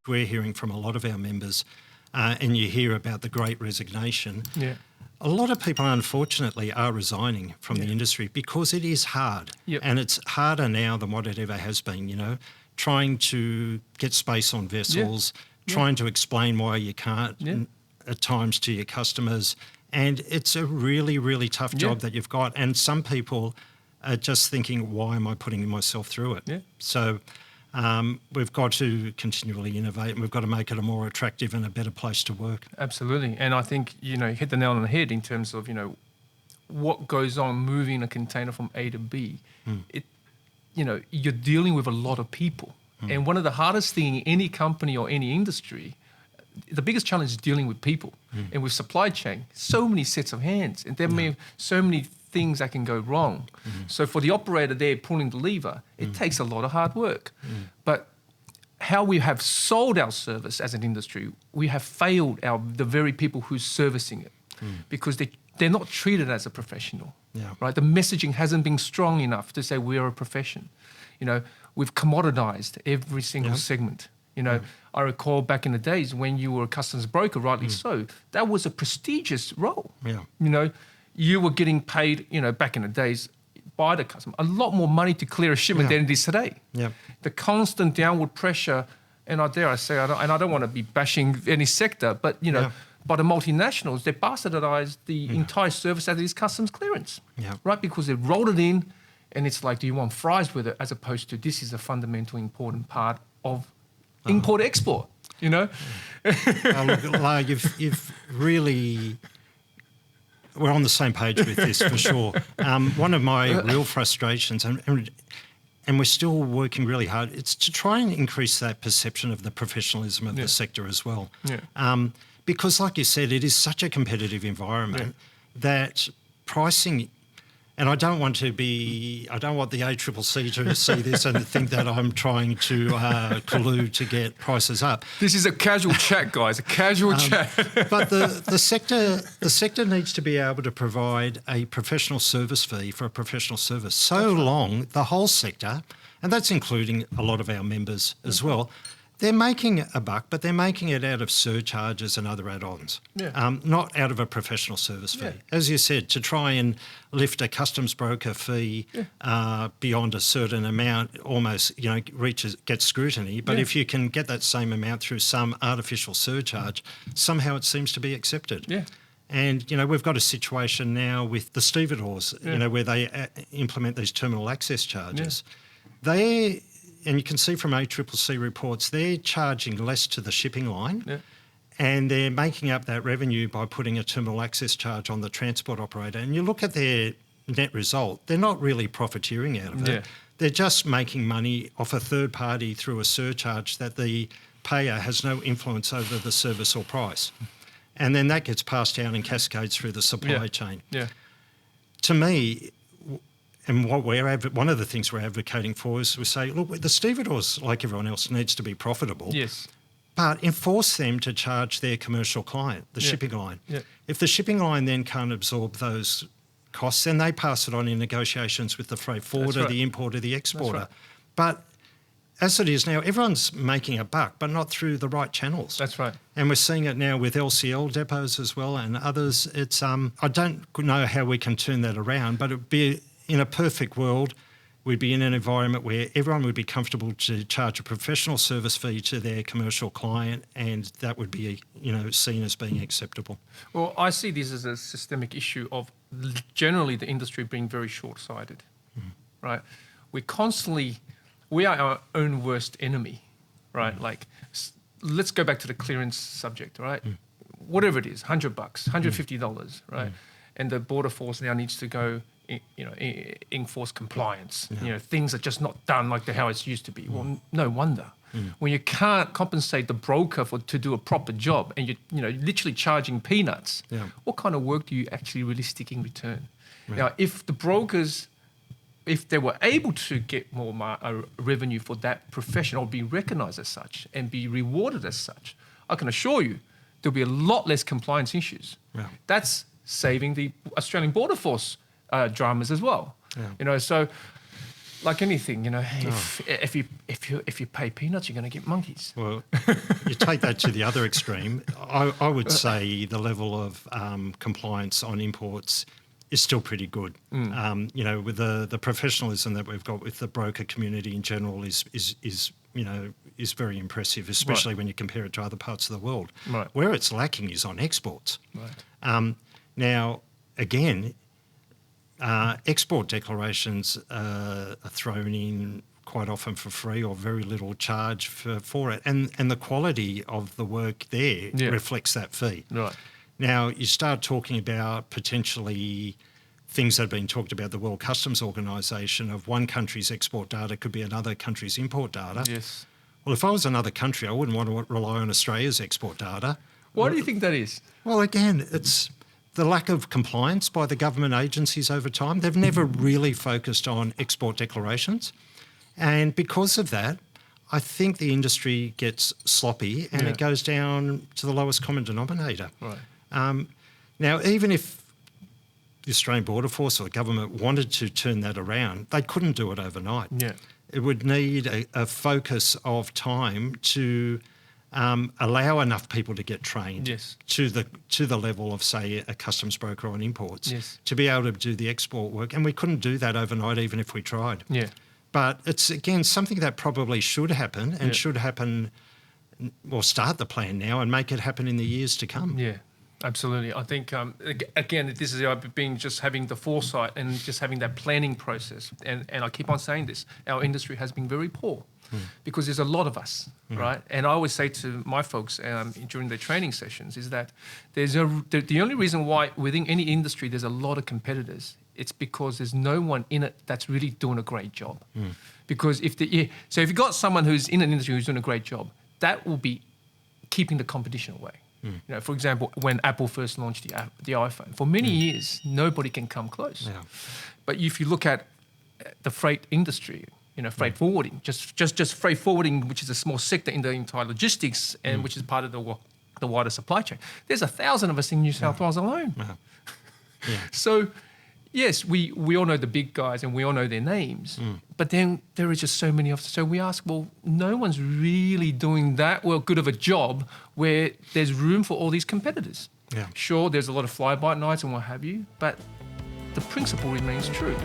we're hearing from a lot of our members, and you hear about the great resignation. Yeah. A lot of people, unfortunately, are resigning from the industry because it is hard. Yep. And it's harder now than what it ever has been, trying to get space on vessels, trying to explain why you can't at times to your customers. And it's a really, really tough job that you've got. And some people are just thinking, why am I putting myself through it? Yeah. So we've got to continually innovate, and we've got to make it a more attractive and a better place to work. Absolutely. And I think, you hit the nail on the head in terms of, what goes on moving a container from A to B. You're dealing with a lot of people. And one of the hardest things in any company or any industry, the biggest challenge is dealing with people. And with supply chain, so many sets of hands, and there may be so many things that can go wrong. So for the operator there pulling the lever, it takes a lot of hard work. But how we have sold our service as an industry, we have failed the very people who's servicing it because they're not treated as a professional. Right? The messaging hasn't been strong enough to say we are a profession. We've commoditized every single segment. I recall back in the days when you were a customs broker, rightly so, that was a prestigious role. You were getting paid, back in the days by the customer, a lot more money to clear a shipment than it is today. The constant downward pressure, and I dare I say, I don't want to be bashing any sector, but, by the multinationals, they bastardized the entire service that is customs clearance, right? Because they rolled it in, and it's like, do you want fries with it, as opposed to this is a fundamental important part of import-export, Look, Lar, you've really... We're on the same page with this, for sure. One of my real frustrations, and we're still working really hard, it's to try and increase that perception of the professionalism of the sector as well. Because, like you said, it is such a competitive environment that pricing... And I don't want the ACCC to see this and think that I'm trying to collude to get prices up. This is a casual chat, guys, a casual chat. But the sector needs to be able to provide a professional service fee for a professional service. So long, the whole sector, and that's including a lot of our members as well, they're making a buck, but they're making it out of surcharges and other add-ons, not out of a professional service fee. As you said, to try and lift a customs broker fee beyond a certain amount almost, gets scrutiny. But if you can get that same amount through some artificial surcharge, somehow it seems to be accepted. And, we've got a situation now with the stevedores, where they implement these terminal access charges. And you can see from ACCC reports, they're charging less to the shipping line and they're making up that revenue by putting a terminal access charge on the transport operator. And you look at their net result, they're not really profiteering out of it. They're just making money off a third party through a surcharge that the payer has no influence over the service or price. And then that gets passed down and cascades through the supply chain. To me... And one of the things we're advocating for is we say, look, the stevedores, like everyone else, needs to be profitable. But enforce them to charge their commercial client, the shipping line. If the shipping line then can't absorb those costs, then they pass it on in negotiations with the freight forwarder, the importer, the exporter. But as it is now, everyone's making a buck, but not through the right channels. And we're seeing it now with LCL depots as well and others. It's I don't know how we can turn that around, but it'd be... In a perfect world, we'd be in an environment where everyone would be comfortable to charge a professional service fee to their commercial client, and that would be, seen as being acceptable. Well, I see this as a systemic issue of generally the industry being very short-sighted, right? We are our own worst enemy, right? Like, let's go back to the clearance subject, right? Whatever it is, $100, $150, right? And the Border Force now needs to go... enforce compliance. Things are just not done like how it's used to be. Well, no wonder. When you can't compensate the broker to do a proper job and you're literally charging peanuts, what kind of work do you actually realistically return? Now, if the brokers, if they were able to get more revenue for that profession or be recognised as such and be rewarded as such, I can assure you there'll be a lot less compliance issues. That's saving the Australian Border Force dramas as well. So Like anything, you know, if you pay peanuts, you're going to get monkeys. Well, you take that to the other extreme. I would say the level of compliance on imports is still pretty good. You know, with the professionalism that we've got with the broker community in general is very impressive, especially when you compare it to other parts of the world. Right. Where it's lacking is on exports. Right. Now, again, export declarations are thrown in quite often for free or very little charge for it. And the quality of the work there reflects that fee. Right. Now, you start talking about potentially things that have been talked about, the World Customs Organisation, of one country's export data could be another country's import data. Yes. Well, if I was another country, I wouldn't want to rely on Australia's export data. Why do you think that is? Well, again, it's the lack of compliance by the government agencies over time. They've never really focused on export declarations. And because of that, I think the industry gets sloppy and it goes down to the lowest common denominator. Right. Now, even if the Australian Border Force or the government wanted to turn that around, they couldn't do it overnight. Yeah. It would need a focus of time to allow enough people to get trained to the level of, say, a customs broker on imports to be able to do the export work. And we couldn't do that overnight, even if we tried. Yeah. But it's, again, something that probably should happen and should happen, or start the plan now and make it happen in the years to come. Yeah, absolutely. I think, again, this is being just having the foresight and just having that planning process. And I keep on saying this, our industry has been very poor because there's a lot of us, right? And I always say to my folks during the training sessions is that the only reason why within any industry there's a lot of competitors, it's because there's no one in it that's really doing a great job. Because if you've got someone who's in an industry who's doing a great job, that will be keeping the competition away. You know, for example, when Apple first launched the iPhone, for many years nobody can come close. Yeah. But if you look at the freight industry, you know, freight forwarding, just freight forwarding, which is a small sector in the entire logistics and which is part of the wider supply chain. There's 1,000 of us in New South Wales alone. Yeah. So, yes, we all know the big guys and we all know their names, but then there is just so many of us. So we ask, well, no one's really doing that good of a job where there's room for all these competitors. Yeah. Sure, there's a lot of fly-by-nights and what have you, but the principle remains true.